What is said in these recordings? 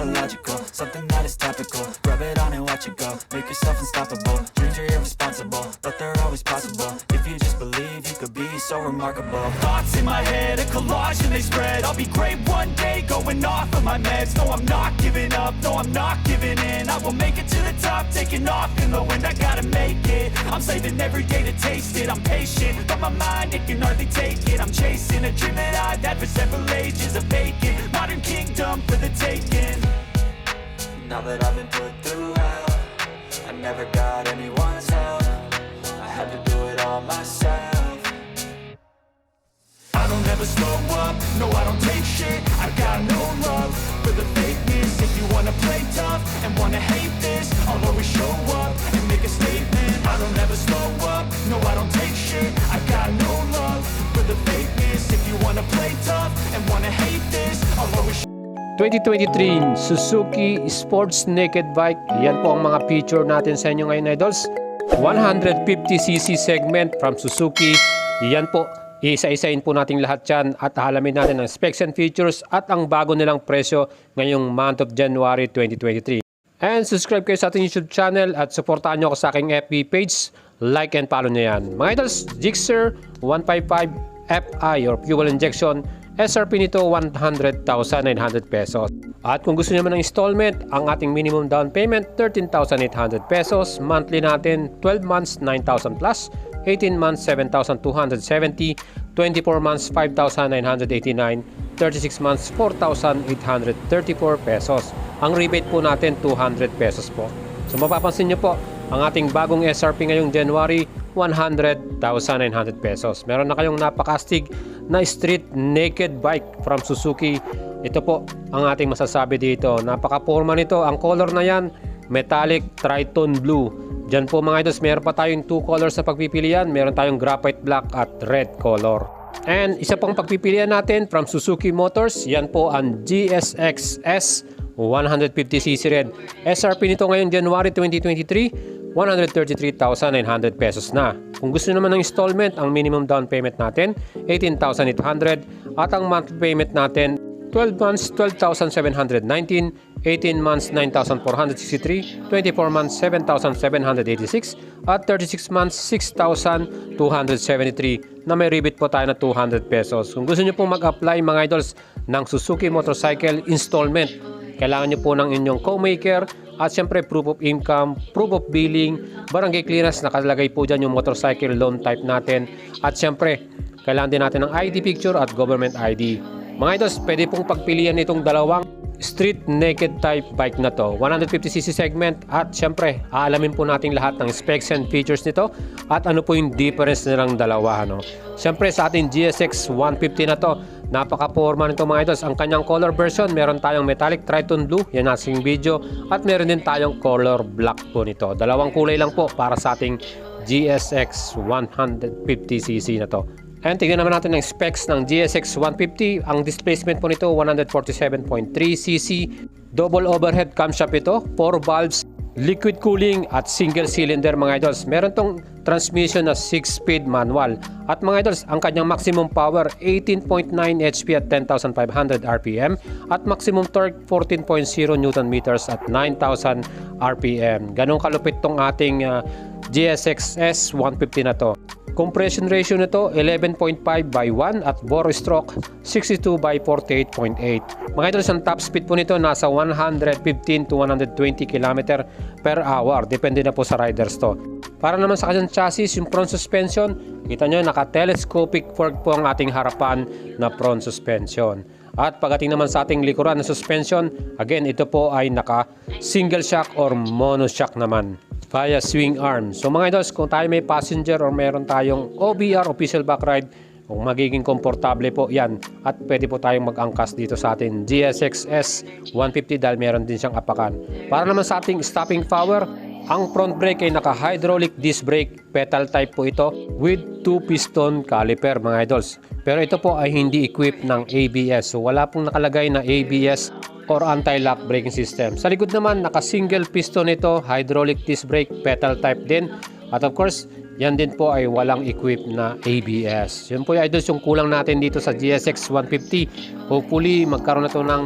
illogical, something that is topical. Rub it on and watch it go. Make yourself unstoppable. Dreams are irresponsible, but they're always possible. If you just believe, you could be so remarkable. Thoughts in my head, a collage and they spread. I'll be great one day, going off of my meds. No, I'm not giving up, no, I'm not giving in. I will make it to the top, taking off in the wind. I gotta make it, I'm saving every day to taste it. I'm patient, but my mind, it can hardly take it. I'm chasing a dream that I've had for several ages. A vacant, modern kingdom for the taking. Now that I've been put through hell, I never got anyone's help. I had to do it all myself. I don't ever slow up, no I don't take shit. I got no love for the fakeness. If you wanna play tough and wanna hate this, I'll always show up and make a statement. I don't ever slow up, no I don't take shit. I got no love for the fakeness. If you wanna play tough and wanna hate this, I'll always 2023 Suzuki Sports Naked Bike. Yan po ang mga feature natin sa inyo ngayon, idols. 150cc segment from Suzuki. Yan po, isa-isain po natin lahat yan at halamin natin ang specs and features at ang bago nilang presyo ngayong month of January 2023. And subscribe kayo sa ating YouTube channel at supportahan nyo ako sa aking FB page. Like and follow nyo yan. Mga idols, Gixxer 155 Fi or fuel injection. SRP nito 100,900 pesos. At kung gusto naman ng installment, ang ating minimum down payment 13,800 pesos. Monthly natin 12 months 9,000 plus, 18 months 7,270, 24 months 5,989, 36 months 4,834 pesos. Ang rebate po natin 200 pesos po. So mapapansin nyo po, ang ating bagong SRP ngayong January 100,900 pesos. Meron na kayong napakastig na street naked bike from Suzuki. Ito po ang ating masasabi dito. Napaka-forma nito. Ang color na yan, metallic tritone blue. Diyan po mga idols, meron pa tayong 2 colors sa pagpipilian. Meron tayong graphite black at red color. And isa pang pagpipilian natin from Suzuki Motors. Yan po ang GSX-S 150cc red. SRP nito ngayong January 2023, 133,900 pesos na. Kung gusto naman ng installment, ang minimum down payment natin 18,800 at ang monthly payment natin 12 months 12,719, 18 months 9,463, 24 months 7,786 at 36 months 6,273 na may rebate po tayo na 200 pesos. Kung gusto nyo pong mag-apply mga idols ng Suzuki motorcycle installment, kailangan nyo po ng inyong co-maker at syempre proof of income, proof of billing, barangay clearance, nakalagay po dyan yung motorcycle loan type natin. At syempre, kailangan din natin ng ID picture at government ID. Mga idols, pwede pong pagpilian itong dalawang street naked type bike na to, 150cc segment. At syempre, aalamin po natin lahat ng specs and features nito at ano po yung difference nilang dalawa. Syempre sa ating GSX 150 na to, napaka-forma nito mga idols. Ang kanyang color version, meron tayong metallic tritone blue, yan asing video, at meron din tayong color black po nito. Dalawang kulay lang po para sa ating GSX 150cc na to. And tignan naman natin ang specs ng GSX 150. Ang displacement po nito 147.3cc, double overhead camshaft ito, 4 valves, liquid cooling at single cylinder mga idols. Meron tong transmission na 6-speed manual. At mga idols, ang kanyang maximum power 18.9 HP at 10,500 RPM at maximum torque 14.0 Newton meters at 9,000 RPM. Ganong kalupit tong ating GSX S 150 na to. Compression ratio nito 11.5 by 1 at bore stroke 62 by 48.8. Mga idols, ang top speed po nito nasa 115 to 120 km per hour. Depende na po sa riders to. Para naman sa kanyang chassis, yung front suspension, kita nyo naka-telescopic fork po ang ating harapan na front suspension. At pagdating naman sa ating likuran na suspension, again ito po ay naka single shock or mono shock naman via swing arm. So mga idols, kung tayo may passenger or meron tayong OBR, official back ride, kung magiging komportable po yan at pwede po tayong mag-angkas dito sa ating GSX S 150 dahil meron din siyang apakan. Para naman sa ating stopping power, ang front brake ay naka-hydraulic disc brake, pedal type po ito with 2 piston caliper mga idols. Pero ito po ay hindi equipped ng ABS. So wala pong nakalagay na ABS or anti-lock braking system. Sa likod naman, naka-single piston ito, hydraulic disc brake, pedal type din. At of course, yan din po ay walang equipped na ABS. Yun po yung idols yung kulang natin dito sa GSX 150. Hopefully, magkaroon na ito ng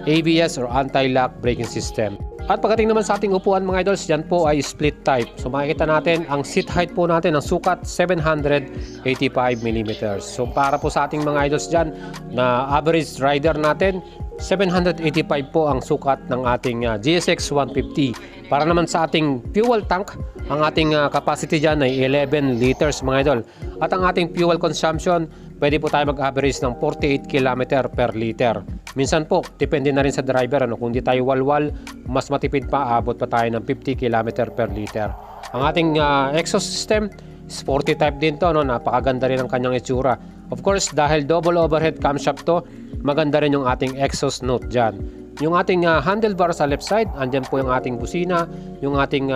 ABS or anti-lock braking system. At pagdating naman sa ating upuan mga idols, yan po ay split type. So makikita natin ang seat height po natin, ang sukat 785mm. So para po sa ating mga idols dyan na average rider natin, 785 po ang sukat ng ating GSX 150. Para naman sa ating fuel tank, ang ating capacity dyan ay 11 liters mga idol. At ang ating fuel consumption, pwede po tayo mag-average ng 48 km per liter. Minsan po, depende na rin sa driver. Kung di tayo walwal, mas matipid pa, abot pa tayo ng 50 km per liter. Ang ating exhaust system, sporty type din to, napakaganda rin ang kanyang itsura. Of course, dahil double overhead camshaft to, maganda rin yung ating exhaust note dyan. Yung ating handlebar sa left side, andyan po yung ating busina, yung ating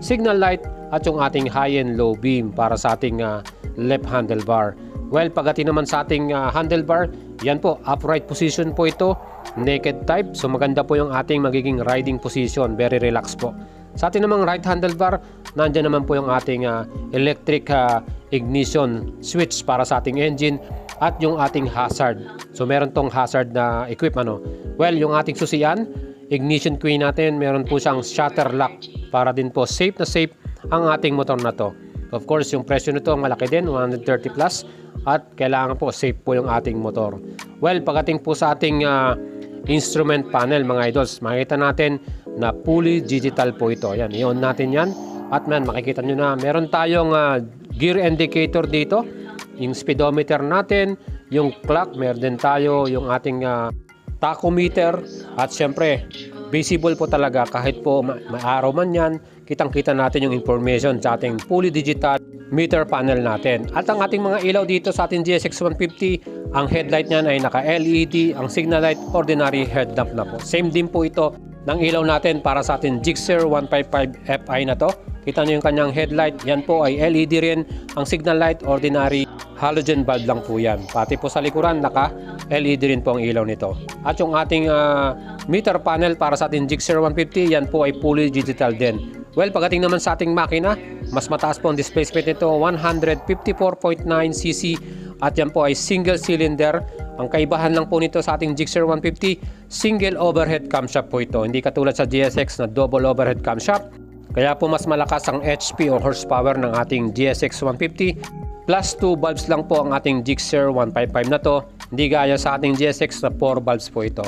signal light, at yung ating high and low beam para sa ating left handlebar. Well, pagdating naman sa ating handlebar, yan po, upright position po ito, naked type. So maganda po yung ating magiging riding position, very relaxed po. Sa ating namang right handlebar, nandyan naman po yung ating electric ignition switch para sa ating engine at yung ating hazard. So meron tong hazard na equipment. Well, yung ating susian, ignition key natin, meron po siyang shutter lock para din po safe na safe ang ating motor na to. Of course, yung presyo nito malaki din, 130 plus, at kailangan po safe po yung ating motor. Well, pagdating po sa ating instrument panel mga idols, makikita natin na fully digital po ito. Ayan, i-on natin yan. At makikita nyo na meron tayong gear indicator dito, yung speedometer natin, yung clock, meron din tayo yung ating tachometer, at syempre visible po talaga kahit po may araw man yan, kitang-kita natin yung information sa ating fully digital meter panel natin. At ang ating mga ilaw dito sa ating GSX 150, ang headlight niyan ay naka-LED, ang signal light ordinary headlamp na po. Same din po ito ng ilaw natin para sa ating Gixxer 155 Fi na to. Kita nyo yung kanyang headlight, yan po ay LED rin. Ang signal light ordinary halogen bulb lang po yan. Pati po sa likuran, naka-LED rin po ang ilaw nito. At yung ating meter panel para sa ating Gixxer 150, yan po ay fully digital din. Well, pagdating naman sa ating makina, mas mataas po ang displacement nito, 154.9cc, at yan po ay single cylinder. Ang kaibahan lang po nito sa ating Gixxer 150, single overhead camshaft po ito. Hindi katulad sa GSX na double overhead camshaft. Kaya po mas malakas ang HP o horsepower ng ating GSX 150. Plus 2 valves lang po ang ating Gixxer 155 na to. Hindi gaya sa ating GSX na 4 valves po ito.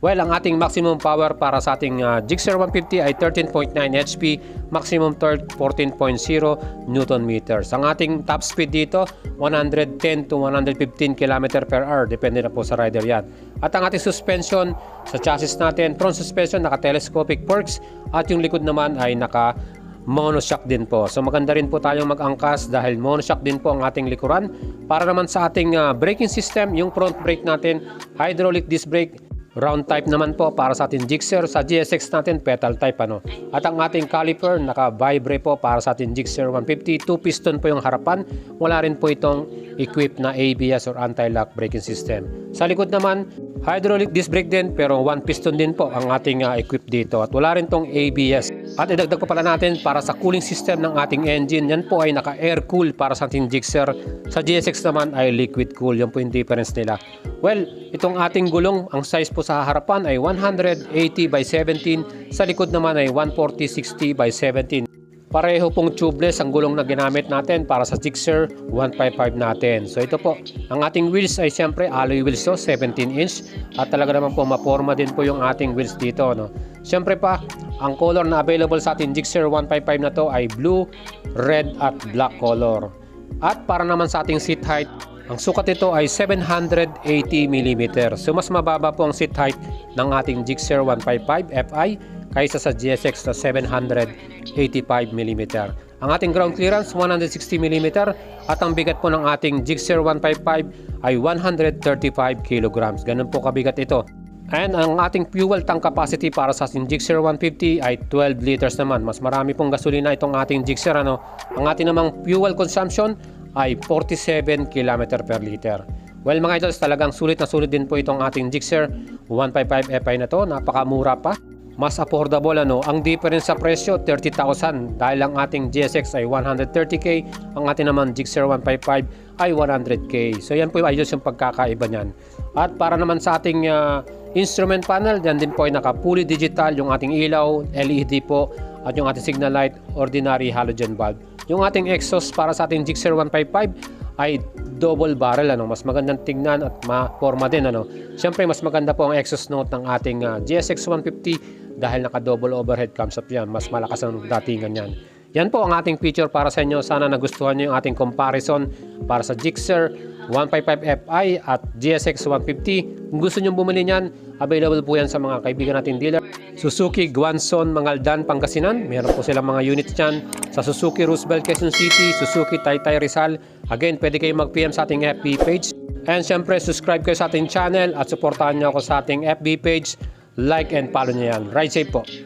Well, ang ating maximum power para sa ating Gixxer 150 ay 13.9 HP, maximum torque 14.0 Newton meters. Ang ating top speed dito, 110 to 115 km per hour, depende na po sa rider yan. At ang ating suspension sa chassis natin, front suspension naka-telescopic forks, at yung likod naman ay naka-monoshock din po. So maganda rin po tayong mag-angkas dahil monoshock din po ang ating likuran. Para naman sa ating braking system, yung front brake natin, hydraulic disc brake, round type naman po para sa ating Gixxer. Sa GSX natin, pedal type At ang ating caliper, naka-vibrate po para sa ating Gixxer 150. 2 piston po yung harapan. Wala rin po itong equipped na ABS or anti-lock braking system. Sa likod naman, hydraulic disc brake din, pero 1 piston din po ang ating equipped dito. At wala rin tong ABS. At idagdag pa pala natin para sa cooling system ng ating engine. Yan po ay naka-air cool para sa ating Gixxer. Sa GSX naman ay liquid cool. Yan po yung difference nila. Well, itong ating gulong, ang size po sa harapan ay 180 by 17. Sa likod naman ay 140/60 by 17. Pareho pong tubeless ang gulong na ginamit natin para sa Gixxer 155 natin. So ito po, ang ating wheels ay siyempre alloy wheels to, 17 inch. At talaga naman po maporma din po yung ating wheels dito. Siyempre pa, ang color na available sa ating Gixxer 155 na to ay blue, red at black color. At para naman sa ating seat height, ang sukat nito ay 780mm. So mas mababa po ang seat height ng ating Gixxer 155 Fi kaysa sa GSX na 785mm. Ang ating ground clearance 160mm at ang bigat po ng ating Gixxer 155 ay 135 kg. Ganun po kabigat ito. And ang ating fuel tank capacity para sa ating Gixxer 150 ay 12 liters naman. Mas marami pong gasolina itong ating Gixxer. Ang ating namang fuel consumption ay 47 km per liter. Well mga idols, talagang sulit na sulit din po itong ating Gixxer 155 Fi na to. Napakamura pa. mas affordable ano. Ang difference sa presyo 30,000 dahil ang ating GSX ay 130k, ang ating naman Gixxer 155 ay 100k. So yan po ayos yung pagkakaiba niyan. At para naman sa ating instrument panel, yan din po ay naka fully digital yung ating ilaw, LED po, at yung ating signal light, ordinary halogen bulb. Yung ating exhaust para sa ating Gixxer 155 ay double barrel ano, mas magandang tingnan at ma-forma din ano. Siyempre mas maganda po ang exhaust note ng ating GSX 150 dahil naka double overhead comes up yan, mas malakas ang datingan yan. Yan po ang ating feature para sa inyo. Sana nagustuhan nyo yung ating comparison para sa Gixxer 155 Fi at GSX 150. Kung gusto nyo bumili niyan, available po yan sa mga kaibigan natin dealer. Suzuki Guanzon, Mangaldan, Pangasinan. Meron po silang mga units dyan. Sa Suzuki Roosevelt, Quezon City, Suzuki Taytay, Rizal. Again, pwede kayo mag-PM sa ating FB page. And syempre, subscribe kayo sa ating channel at supportahan nyo ako sa ating FB page. Like and follow nyo yan. Ride safe po.